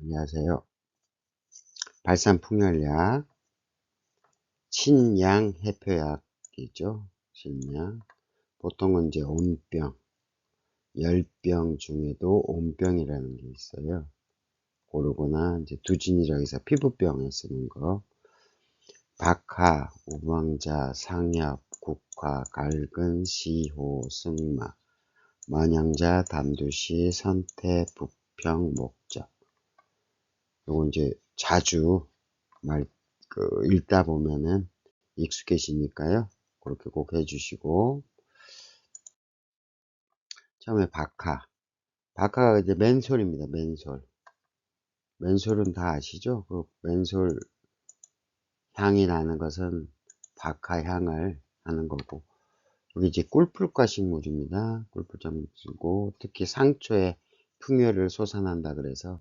안녕하세요. 발산풍열약, 친양 해표약이죠. 친양. 보통은 이제 온병, 열병 중에도 온병이라는 게 있어요. 고르거나 이제 두진이라고 해서 피부병에 쓰는 거. 박하, 우방자, 상엽, 국화, 갈근, 시호, 승마, 만향자, 담두시, 선태, 부평, 목적. 요거 이제 자주 읽다 보면은 익숙해지니까요. 그렇게 꼭 해주시고. 처음에 박하. 박하가 이제 맨솔입니다. 맨솔. 맨솔은 다 아시죠? 그 맨솔 향이 나는 것은 박하 향을 하는 거고. 여기 이제 꿀풀과 식물입니다. 꿀풀점이고 특히 상초에 풍요를 솟아난다 그래서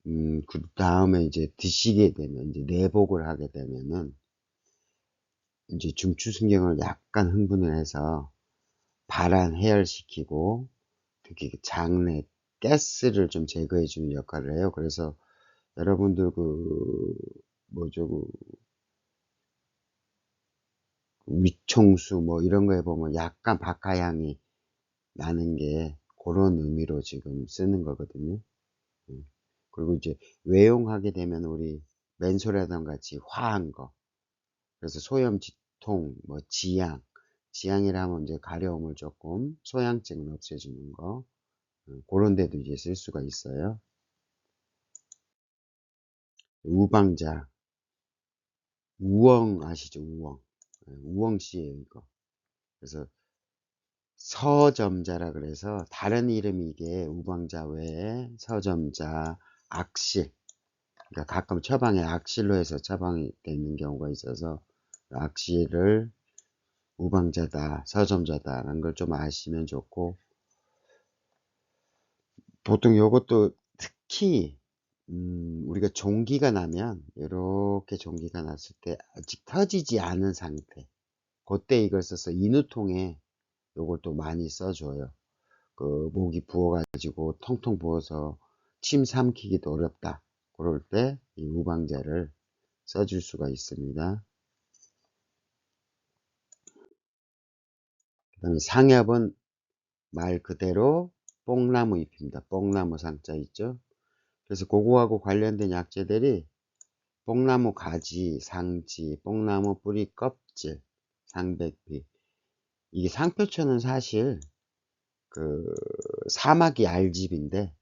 그 다음에 이제 드시게 되면 이제 내복을 하게 되면은 이제 중추신경을 약간 흥분을 해서 발안 해열시키고 특히 장내 가스를 좀 제거해 주는 역할을 해요. 그래서 여러분들 뭐죠, 위청수 뭐 이런 거에 보면 약간 박하향이 나는 게 그런 의미로 지금 쓰는 거거든요. 그리고 이제 외용하게 되면 우리 맨솔이랑 같이 화한 거, 그래서 소염, 지통, 뭐 지향이라 하면 이제 가려움을 조금, 소양증을 없애주는 거, 그런 데도 이제 쓸 수가 있어요. 우방자, 우엉 아시죠? 우엉. 우엉씨예요, 이거. 그래서 서점자라 그래서 다른 이름이 이게 우방자 외에 서점자, 악실. 그러니까 가끔 처방에 악실로 해서 처방이 되는 경우가 있어서 악실을 우방자다, 서점자다라는 걸 좀 아시면 좋고, 보통 요것도 특히 우리가 종기가 나면 이렇게 종기가 났을 때 아직 터지지 않은 상태, 그때 이걸 써서 인후통에 요걸 또 많이 써줘요. 그 목이 부어가지고 텅텅 부어서 침 삼키기도 어렵다, 그럴 때 이 우방제를 써줄 수가 있습니다. 그 다음에 상엽은 말 그대로 뽕나무 잎입니다. 뽕나무 상자 있죠. 그래서 그거하고 관련된 약재들이 뽕나무 가지, 상지, 뽕나무 뿌리 껍질, 상백비. 이게 상표초는 사실 그 사마귀 알집인데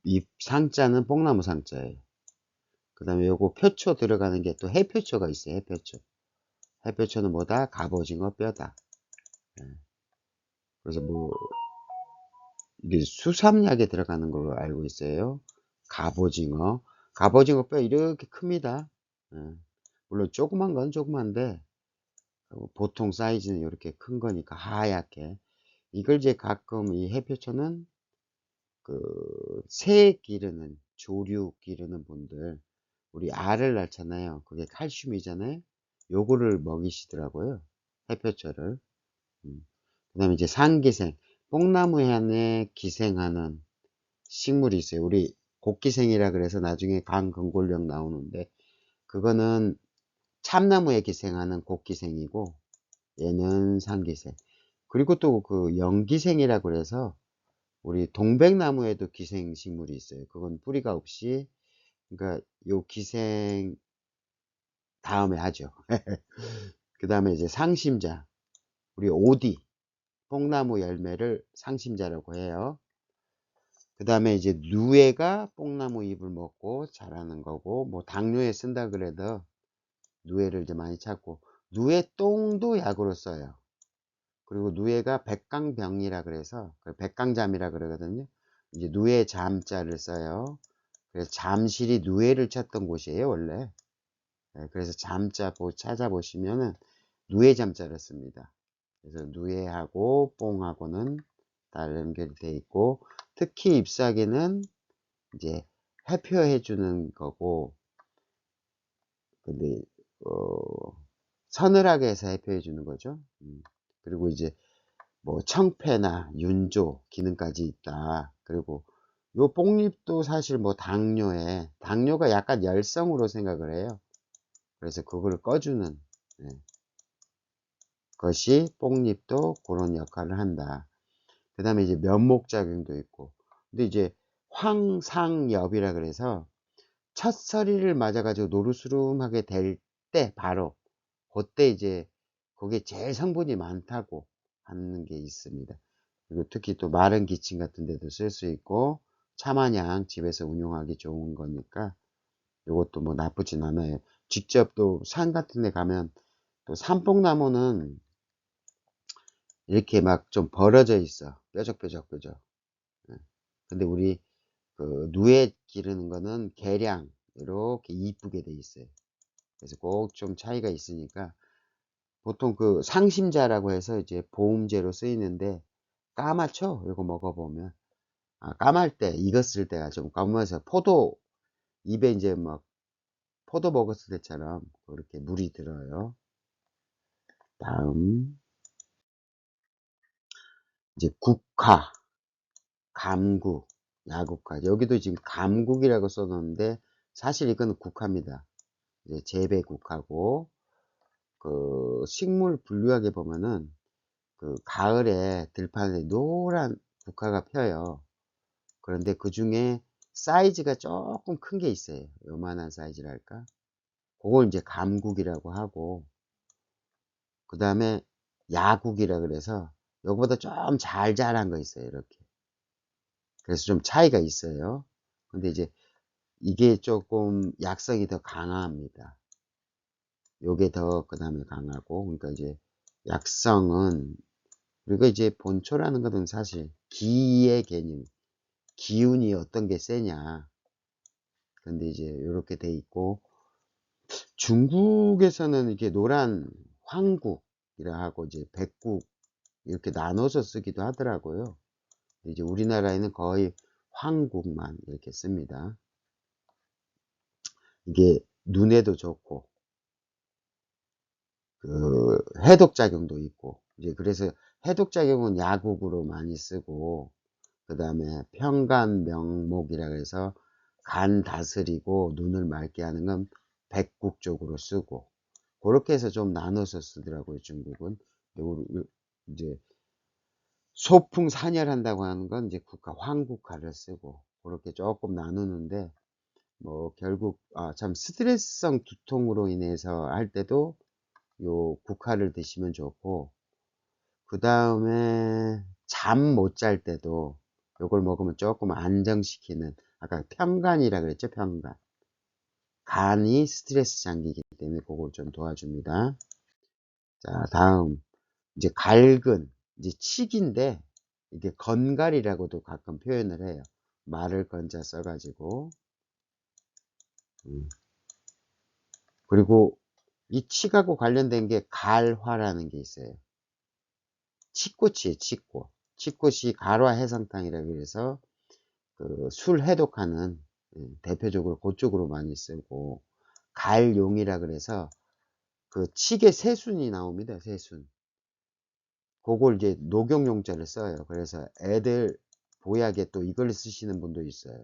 이 상자는 뽕나무 상자예요. 그 다음에 요거 표초 들어가는 게 또 해표초가 있어요. 해표초. 해표초는 뭐다? 갑오징어 뼈다. 그래서 뭐 이게 수삼약에 들어가는 걸로 알고 있어요. 갑오징어. 갑오징어 뼈 이렇게 큽니다. 물론 조그만 건 조그만데 보통 사이즈는 이렇게 큰 거니까 하얗게. 이걸 이제 가끔 이 해표초는 새 기르는, 조류 기르는 분들, 우리 알을 낳잖아요. 그게 칼슘이잖아요. 요거를 먹이시더라고요. 해표초를. 그 다음에 이제 상기생, 뽕나무 안에 기생하는 식물이 있어요. 우리 곡기생이라 그래서 나중에 강근골령 나오는데, 그거는 참나무에 기생하는 곡기생이고, 얘는 상기생. 그리고 또 그 연기생이라 그래서 우리 동백나무에도 기생 식물이 있어요. 그건 뿌리가 없이, 그러니까 요 기생 다음에 하죠. 그 다음에 이제 상심자, 우리 오디, 뽕나무 열매를 상심자라고 해요. 그 다음에 이제 누에가 뽕나무 잎을 먹고 자라는 거고, 뭐 당뇨에 쓴다 그래도 누에를 이제 많이 찾고, 누에 똥도 약으로 써요. 그리고 누에가 백강병이라 그래서 백강잠이라 그러거든요. 이제 누에 잠자를 써요. 그래서 잠실이 누에를 찾던 곳이에요, 원래. 그래서 잠자 찾아보시면은 누에 잠자를 씁니다. 그래서 누에하고 뽕하고는 다 연결이 돼 있고, 특히 잎사귀는 이제 해표해 주는 거고, 근데 서늘하게 해서 해표해 주는 거죠. 그리고 이제 뭐 청패나 윤조 기능까지 있다. 그리고 요 뽕잎도 사실 뭐 당뇨가 약간 열성으로 생각을 해요. 그래서 그거를 꺼주는 예, 것이 뽕잎도 그런 역할을 한다. 그 다음에 이제 면목작용도 있고. 근데 이제 황상엽이라 그래서 첫 서리를 맞아가지고 노르스름하게 될 때 바로 그때 이제 거기에 제일 성분이 많다고 하는 게 있습니다. 그리고 특히 또 마른 기침 같은 데도 쓸 수 있고 차마냥 집에서 운용하기 좋은 거니까 이것도 뭐 나쁘진 않아요. 직접 또 산 같은 데 가면 또 산뽕나무는 이렇게 막 좀 벌어져 있어. 뾰족뾰족. 예. 근데 우리 그 누에 기르는 거는 개량 이렇게 이쁘게 돼 있어요. 그래서 꼭 좀 차이가 있으니까 보통 그 상심자라고 해서 이제 보음제로 쓰이는데 까맣죠? 이거 먹어보면 까말 때 익었을 때가 좀 까면서 포도 입에 이제 막 포도 먹었을 때처럼 그렇게 물이 들어요. 다음 이제 국화, 감국, 야국화. 여기도 지금 감국이라고 써놓는데 사실 이거는 국화입니다. 이제 재배 국화고 그 식물 분류학에 보면은 그 가을에 들판에 노란 국화가 펴요. 그런데 그 중에 사이즈가 조금 큰 게 있어요. 요만한 사이즈랄까? 그걸 이제 감국이라고 하고, 그 다음에 야국이라 그래서 요거보다 좀 잘 자란 거 있어요. 이렇게. 그래서 좀 차이가 있어요. 근데 이제 이게 조금 약성이 더 강합니다. 요게 더 그 다음에 강하고, 그러니까 이제 약성은, 그리고 이제 본초라는 것은 사실 기의 개념, 기운이 어떤 게 세냐. 근데 이제 이렇게 돼 있고, 중국에서는 이게 노란 황국이라 하고 이제 백국 이렇게 나눠서 쓰기도 하더라고요. 이제 우리나라에는 거의 황국만 이렇게 씁니다. 이게 눈에도 좋고 그 해독 작용도 있고 이제 그래서 해독 작용은 야국으로 많이 쓰고 그 다음에 평간명목이라 그래서 간 다스리고 눈을 맑게 하는 건 백국 쪽으로 쓰고 그렇게 해서 좀 나눠서 쓰더라고요. 중국은 이제 소풍 산열한다고 하는 건 이제 국화 황국화를 쓰고 그렇게 조금 나누는데 뭐 결국 참 스트레스성 두통으로 인해서 할 때도 요 국화를 드시면 좋고 그 다음에 잠 못 잘 때도 요걸 먹으면 조금 안정시키는 아까 평간이라 그랬죠. 평간 간이 스트레스 장기이기 때문에 그걸 좀 도와줍니다. 자 다음 이제 갈근 이제 칡인데 이게 건갈이라고도 가끔 표현을 해요. 말을 건자 써가지고 그리고 이 칡하고 관련된 게 갈화라는 게 있어요. 칡꽃이에요. 칡꽃. 칡꽃이 갈화 해상탕이라 그래서 그 술 해독하는 대표적으로 그쪽으로 많이 쓰고 갈용이라 그래서 그 칡의 새순이 나옵니다. 새순. 그걸 이제 녹용용자를 써요. 그래서 애들 보약에 또 이걸 쓰시는 분도 있어요.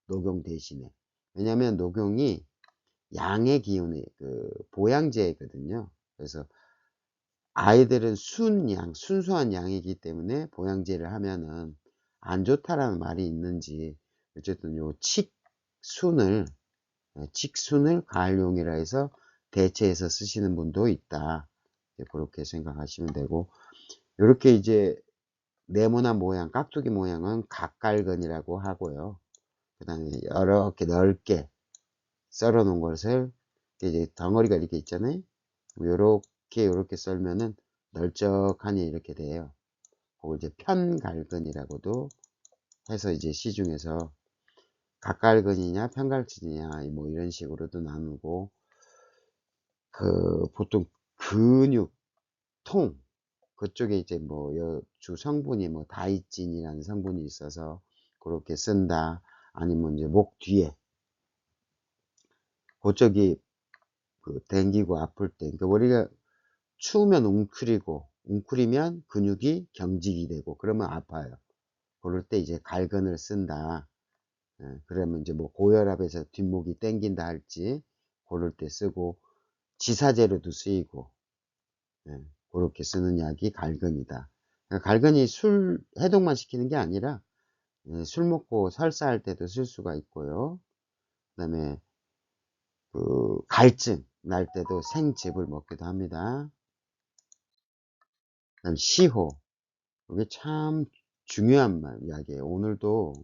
녹용 대신에. 왜냐하면 녹용이 양의 기운이 그 보양제거든요. 그래서 아이들은 순양, 순수한 양이기 때문에 보양제를 하면은 안 좋다라는 말이 있는지 어쨌든 요 칡순을 가을용이라 해서 대체해서 쓰시는 분도 있다. 그렇게 생각하시면 되고 이렇게 이제 네모난 모양, 깍두기 모양은 각갈근이라고 하고요. 그 다음에 이렇게 넓게 썰어 놓은 것을 이제 덩어리가 이렇게 있잖아요. 요렇게 썰면은 널쩍하니 이렇게 돼요. 그걸 이제 편갈근이라고도 해서 이제 시중에서 각갈근이냐 편갈근이냐 뭐 이런 식으로도 나누고 그 보통 근육 통 그쪽에 이제 뭐 주 성분이 뭐 다이진이라는 성분이 있어서 그렇게 쓴다. 아니면 이제 목 뒤에 그쪽이 그 댕기고 아플 때 그러니까 우리가 추우면 웅크리면 근육이 경직이 되고 그러면 아파요. 그럴 때 이제 갈근을 쓴다. 그러면 이제 뭐 고혈압에서 뒷목이 땡긴다 할지 그럴 때 쓰고, 지사제로도 쓰이고, 그렇게 쓰는 약이 갈근이다. 그러니까 갈근이 술 해독만 시키는 게 아니라 술 먹고 설사할 때도 쓸 수가 있고요. 그다음에 그 갈증 날 때도 생즙을 먹기도 합니다. 그다음 시호, 이게 참 중요한 약이에요. 오늘도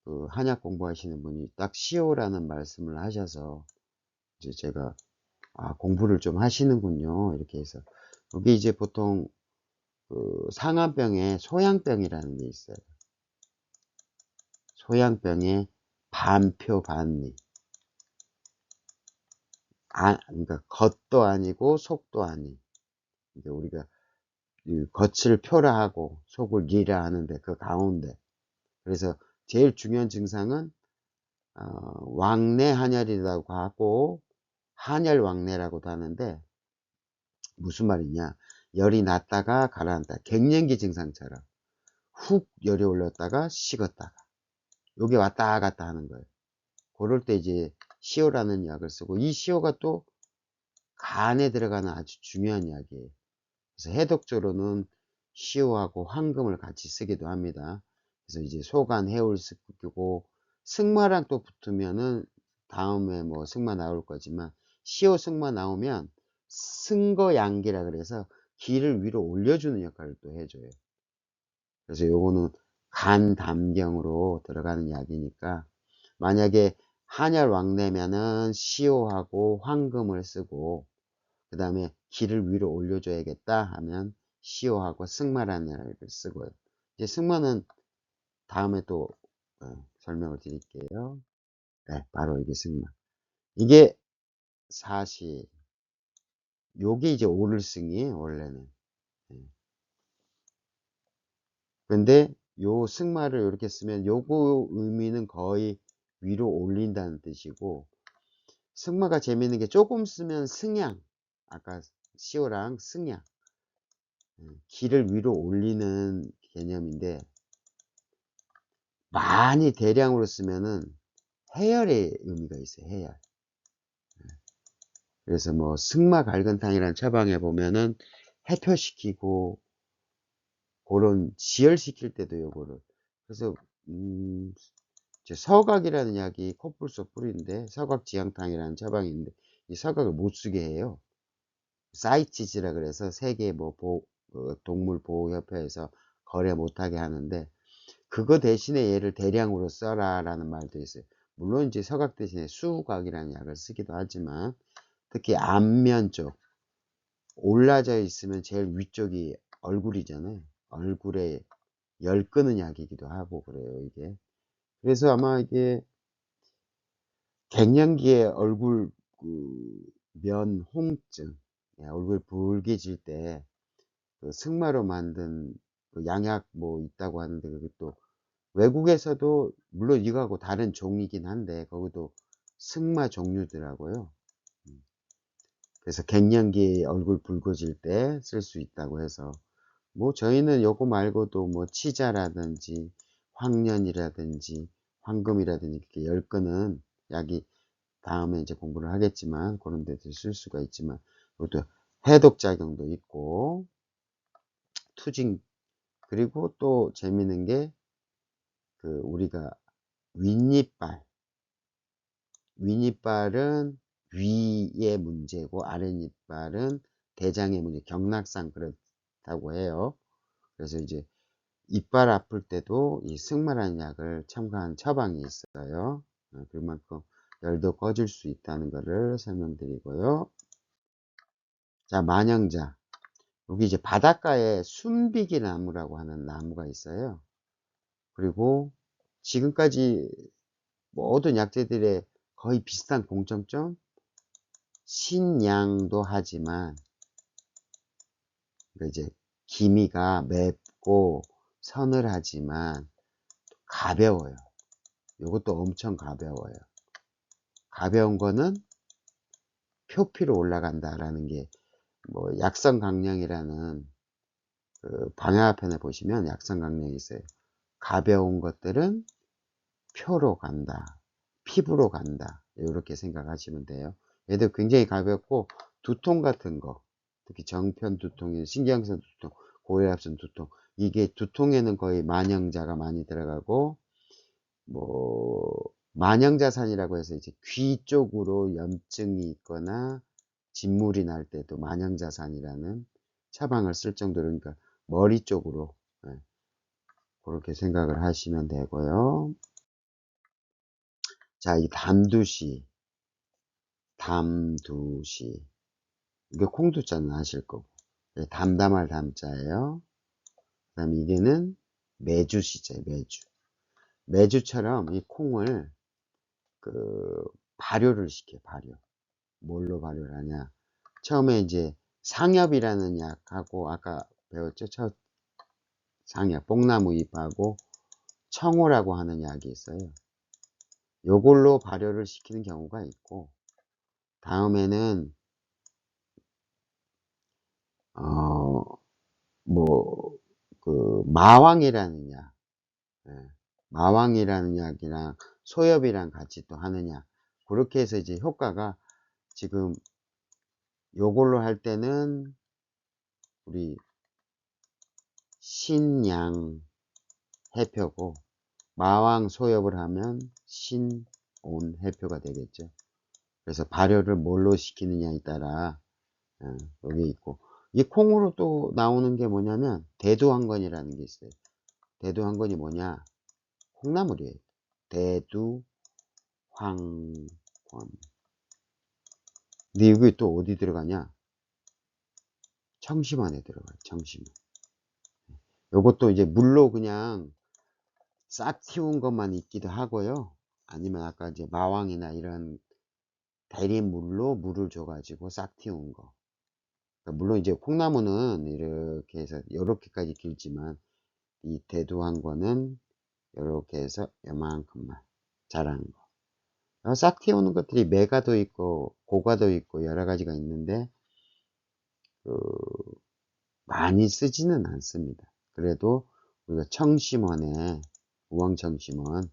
그 한약 공부하시는 분이 딱 시호라는 말씀을 하셔서 이제 제가 공부를 좀 하시는군요, 이렇게 해서. 여기 이제 보통 그 상한병에 소양병이라는 게 있어요. 소양병에 반표반미. 그러니까 겉도 아니고 속도 아닌. 이게 우리가 겉을 표라 하고 속을 리라 하는데 그 가운데. 그래서 제일 중요한 증상은 왕래 한열이라고 하고 한열왕래라고도 하는데, 무슨 말이냐, 열이 났다가 가라앉다, 갱년기 증상처럼 훅 열이 올렸다가 식었다가 요게 왔다 갔다 하는 거예요. 그럴 때 이제 시오라는 약을 쓰고, 이 시오가 또 간에 들어가는 아주 중요한 약이에요. 그래서 해독조로는 시오하고 황금을 같이 쓰기도 합니다. 그래서 이제 소간 해울습기고, 승마랑 또 붙으면은 다음에 뭐 승마 나올 거지만, 시오 승마 나오면 승거양기라 그래서 기를 위로 올려주는 역할을 또 해줘요. 그래서 요거는 간 담경으로 들어가는 약이니까, 만약에 한열 왕래면은 시오하고 황금을 쓰고, 그 다음에 기를 위로 올려줘야겠다 하면 시오하고 승마라는 약을 쓰고요. 이제 승마는 다음에 또 설명을 드릴게요. 네, 바로 이게 승마. 이게 사실 요게 이제 오를승이에요, 원래는. 근데 요 승마를 이렇게 쓰면 요거 의미는 거의 위로 올린다는 뜻이고, 승마가 재밌는 게 조금 쓰면 승양, 아까 시오랑 승양, 기를 위로 올리는 개념인데, 많이 대량으로 쓰면은 해열의 의미가 있어요, 해열. 그래서 뭐 승마 갈근탕이라는 처방에 보면은 해표시키고 그런 지혈시킬 때도 요거를. 그래서 서각이라는 약이 코뿔소 뿌리인데, 서각지향탕이라는 처방인데 이 서각을 못 쓰게 해요. 사이치즈라 그래서 세계 뭐 동물 보호 협회에서 거래 못하게 하는데, 그거 대신에 얘를 대량으로 써라라는 말도 있어요. 물론 이제 서각 대신에 수각이라는 약을 쓰기도 하지만, 특히 안면 쪽 올라져 있으면 제일 위쪽이 얼굴이잖아요. 얼굴에 열 끄는 약이기도 하고 그래요, 이게. 그래서 아마 이게 갱년기에 얼굴 면 홍증, 얼굴 붉게질 때 그 승마로 만든 그 양약 뭐 있다고 하는데, 그게 또 외국에서도 물론 이거하고 다른 종이긴 한데 거기도 승마 종류더라고요. 그래서 갱년기 얼굴 붉어질 때 쓸 수 있다고 해서, 뭐 저희는 요거 말고도 뭐 치자라든지 황년이라든지 황금이라든지 이렇게 열 끄는 약이 다음에 이제 공부를 하겠지만 그런 데도 쓸 수가 있지만, 이것도 해독 작용도 있고 투징. 그리고 또 재밌는 게 그 우리가 윗니빨, 윗니빨은 위의 문제고 아랫니빨은 대장의 문제, 경락상 그렇다고 해요. 그래서 이제 이빨 아플 때도 이 승마라는 약을 첨가한 처방이 있어요. 그만큼 열도 꺼질 수 있다는 것을 설명드리고요. 자, 만영자. 여기 이제 바닷가에 순비기 나무라고 하는 나무가 있어요. 그리고 지금까지 모든 약재들의 거의 비슷한 공통점, 신양도 하지만 이제 기미가 맵고 서늘하지만 가벼워요. 이것도 엄청 가벼워요. 가벼운 거는 표피로 올라간다라는 게, 뭐 약성강령이라는 그 방야편에 보시면 약성강령이 있어요. 가벼운 것들은 표로 간다, 피부로 간다, 이렇게 생각하시면 돼요. 얘도 굉장히 가볍고 두통 같은 거, 특히 정편 두통, 신경성 두통, 고혈압성 두통, 이게 두통에는 거의 만영자가 많이 들어가고, 뭐 만영자산이라고 해서 이제 귀 쪽으로 염증이 있거나 진물이 날 때도 만영자산이라는 처방을 쓸 정도로, 그러니까 머리 쪽으로, 예, 그렇게 생각을 하시면 되고요. 자, 이 담두시, 이게 콩두자는 아실 거고, 예, 담담할 담자예요. 그 다음에 이게는 메주시죠, 메주. 메주처럼 이 콩을 그 발효를 시켜요, 발효. 뭘로 발효를 하냐? 처음에 이제 상엽이라는 약하고, 아까 배웠죠? 첫 상엽, 뽕나무 잎하고 청호라고 하는 약이 있어요. 요걸로 발효를 시키는 경우가 있고, 다음에는 뭐 그 마왕이라는 약, 예, 마왕이라는 약이랑 소엽이랑 같이 또 하느냐, 그렇게 해서 이제 효과가, 지금 요걸로 할 때는 우리 신양 해표고, 마왕 소엽을 하면 신온 해표가 되겠죠. 그래서 발효를 뭘로 시키느냐에 따라, 여기 있고, 이 콩으로 또 나오는 게 뭐냐면 대두황건이라는 게 있어요. 대두황건이 뭐냐? 콩나물이에요. 대두황건. 근데 이게 또 어디 들어가냐? 청심환에 들어가요. 청심환. 요것도 이제 물로 그냥 싹 틔운 것만 있기도 하고요. 아니면 아까 이제 마왕이나 이런 대리물로 물을 줘가지고 싹 틔운 거. 그러니까 물론 이제 콩나무는 이렇게 해서 이렇게까지 길지만, 이 대두황건은 이렇게 해서 요만큼만 자라는 거. 싹 틔우는 것들이 메가도 있고 고가도 있고 여러 가지가 있는데, 그 많이 쓰지는 않습니다. 그래도 우리가 청심원에, 우황청심원,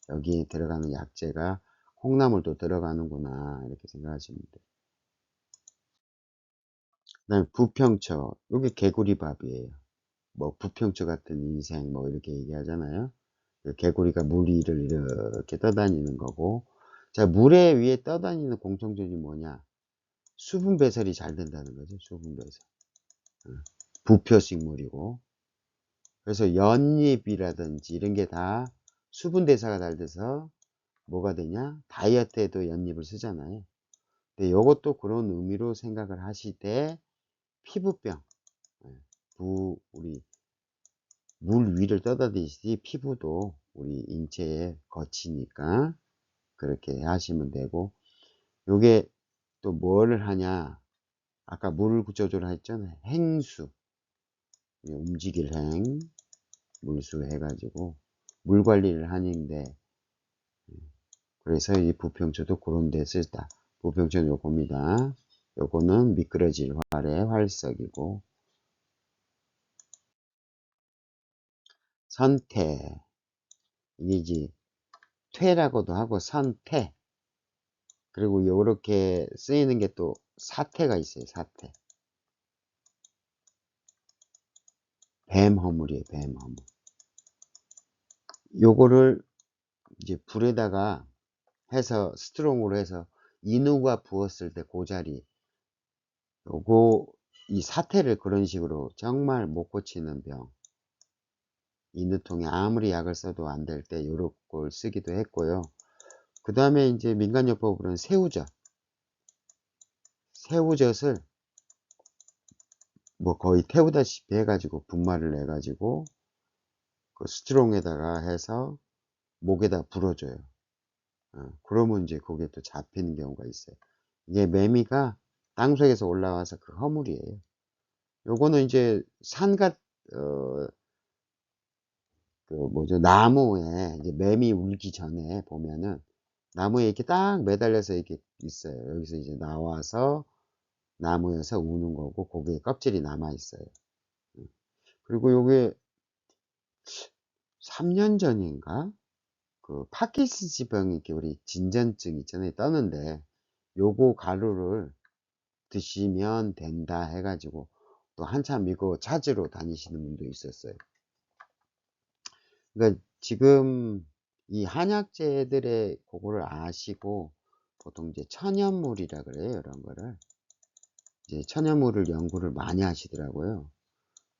여기에 들어가는 약재가 콩나물도 들어가는구나, 이렇게 생각하시면 돼요. 그다음에 부평초, 여기 개구리밥이에요. 뭐 부평초 같은 인생 뭐 이렇게 얘기하잖아요. 개구리가 물 위를 이렇게 떠다니는 거고, 자, 물에 위에 떠다니는 공통점이 뭐냐? 수분 배설이 잘 된다는 거죠. 수분 배설. 부표식물이고, 그래서 연잎이라든지 이런 게 다 수분 대사가 잘 돼서 뭐가 되냐? 다이어트에도 연잎을 쓰잖아요. 근데 이것도 그런 의미로 생각을 하시되, 피부병, 우리 물 위를 떠다니듯이 피부도 우리 인체에 거치니까 그렇게 하시면 되고, 요게 또 뭐를 하냐? 아까 물 조절을 했잖아요. 행수, 움직일 행, 물수 해가지고 물 관리를 하는데, 그래서 이 부평초도 그런 데 쓸다. 부평초는 요겁니다. 요거는 미끄러질 활의 활석이고, 선태, 이게 이제 퇴라고도 하고 선태, 그리고 요렇게 쓰이는 게 또 사태가 있어요. 사태. 뱀허물이에요. 뱀허물. 요거를 이제 불에다가 해서 스트롱으로 해서 인후가 부었을 때 그 자리, 요거 이 사태를 그런 식으로 정말 못 고치는 병, 인후통에 아무리 약을 써도 안 될 때 요런 걸 쓰기도 했고요. 그 다음에 이제 민간요법으로는 새우젓, 새우젓을 뭐 거의 태우다시피 해가지고 분말을 내가지고 그 스트롱에다가 해서 목에다 불어줘요. 그러면 이제 거기에 또 잡히는 경우가 있어요. 이게 매미가 땅속에서 올라와서 그 허물이에요. 요거는 이제 산갓, 어, 그 뭐죠, 나무에 이제 매미 울기 전에 보면은 나무에 이렇게 딱 매달려서 이렇게 있어요. 여기서 이제 나와서 나무에서 우는 거고, 거기에 껍질이 남아 있어요. 그리고 요게 3년 전인가 그 파킨슨병 이렇게 우리 진전증 있잖아요. 떠는데 요거 가루를 드시면 된다 해가지고 또 한참 이거 찾으러 다니시는 분도 있었어요. 그러니까 지금 이 한약재들의 그거를 아시고 보통 이제 천연물이라 그래요. 이런 거를 이제 천연물을 연구를 많이 하시더라고요.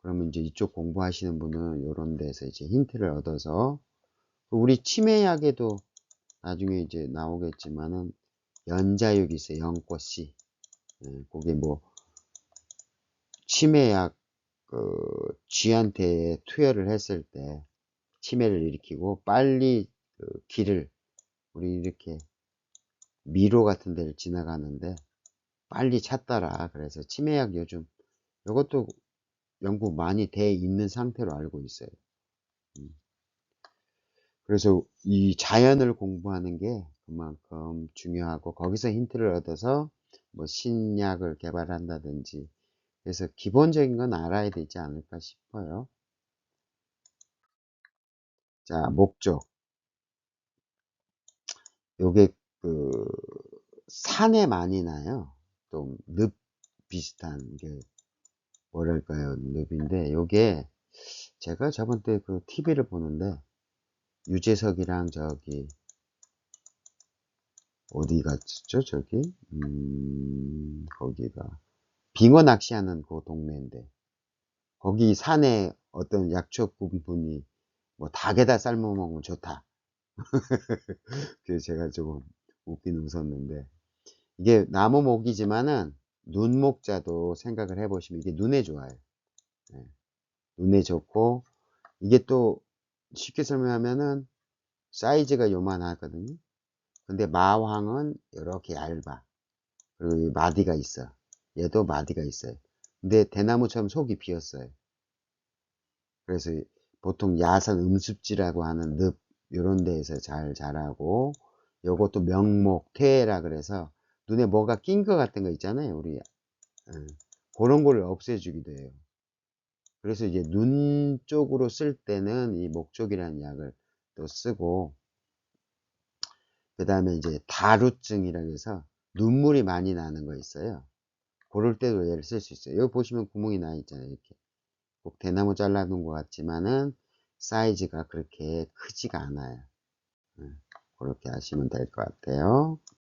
그러면 이제 이쪽 공부하시는 분은 이런 데서 이제 힌트를 얻어서 우리 치매약에도 나중에 이제 나오겠지만은 연자육이 있어요. 연꽃씨. 그게 뭐 치매약 그 쥐한테 투여를 했을 때 치매를 일으키고 빨리 그 길을 우리 이렇게 미로 같은 데를 지나가는데 빨리 찾더라. 그래서 치매약 요즘 이것도 연구 많이 돼 있는 상태로 알고 있어요. 그래서 이 자연을 공부하는 게 그만큼 중요하고 거기서 힌트를 얻어서 뭐 신약을 개발한다든지 그래서 기본적인 건 알아야 되지 않을까 싶어요. 자, 목적. 요게 그 산에 많이 나요. 좀 늪 비슷한 게 뭐랄까요? 늪인데 요게 제가 저번 때 그 TV를 보는데 유재석이랑 저기 어디 갔죠? 저기 거기가 빙어 낚시하는 그 동네인데 거기 산에 어떤 약초꾼 분이 뭐 닭에다 삶아 먹으면 좋다. 그래서 제가 조금 웃긴 웃었는데 이게 나무 목이지만은 눈목자도 생각을 해보시면 이게 눈에 좋아요. 예, 눈에 좋고 이게 또 쉽게 설명하면은 사이즈가 요만하거든요. 근데 마황은 이렇게 얇아. 그리고 마디가 있어. 얘도 마디가 있어요. 근데 대나무처럼 속이 비었어요. 그래서 보통 야산 음습지라고 하는 늪 이런 데에서 잘 자라고 요것도 명목 퇴해라 그래서 눈에 뭐가 낀 것 같은 거 있잖아요. 우리 그런 거를 없애주기도 해요. 그래서 이제 눈 쪽으로 쓸 때는 이 목적이라는 약을 또 쓰고 그 다음에 이제 다루증이라고 해서 눈물이 많이 나는 거 있어요. 그럴 때도 얘를 쓸 수 있어요. 여기 보시면 구멍이 나 있잖아요. 이렇게 꼭 대나무 잘라놓은 것 같지만은 사이즈가 그렇게 크지가 않아요. 그렇게 하시면 될 것 같아요.